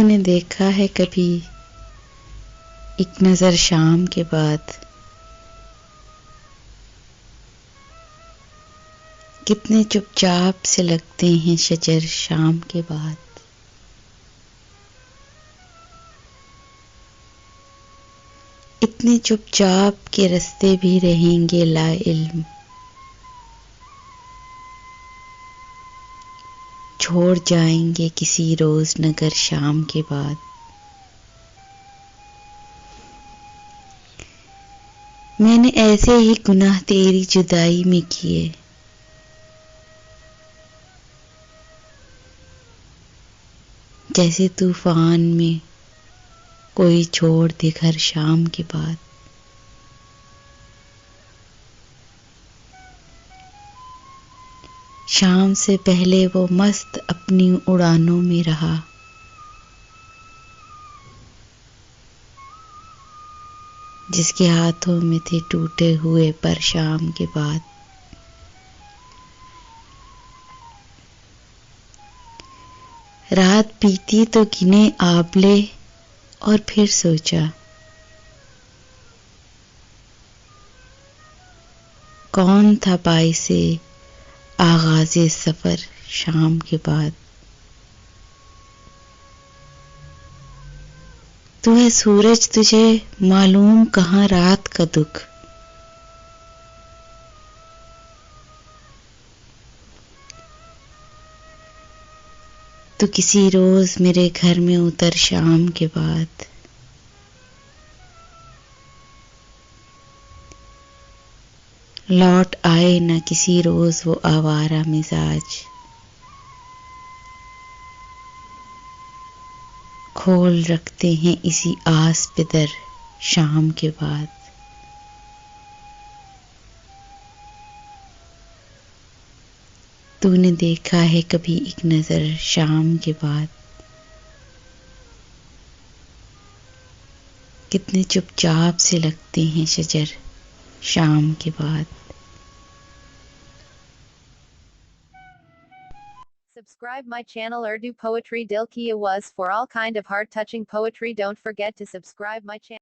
तूने देखा है कभी एक नजर शाम के बाद कितने चुपचाप से लगते हैं शजर शाम के बाद। इतने चुपचाप के रास्ते भी रहेंगे ला इल्म, छोड़ जाएंगे किसी रोज नगर शाम के बाद। मैंने ऐसे ही गुनाह तेरी जुदाई में किए, जैसे तूफान में कोई छोड़ दे घर शाम के बाद। शाम से पहले वो मस्त अपनी उड़ानों में रहा, जिसके हाथों में थे टूटे हुए पर शाम के बाद। रात बीती तो गिने आबले और फिर सोचा, कौन था बाइसे आगाज़े सफर शाम के बाद। तू है सूरज, तुझे मालूम कहाँ रात का दुख। तू किसी रोज मेरे घर में उतर शाम के बाद। लौट आए न किसी रोज वो आवारा मिजाज, खोल रखते हैं इसी आस पे दर शाम के बाद। तूने देखा है कभी एक नजर शाम के बाद, कितने चुपचाप से लगते हैं शजर शाम के बाद। Subscribe my channel Urdu Poetry Dil Ki Awaz for all kind of heart touching poetry. Don't forget to subscribe my channel.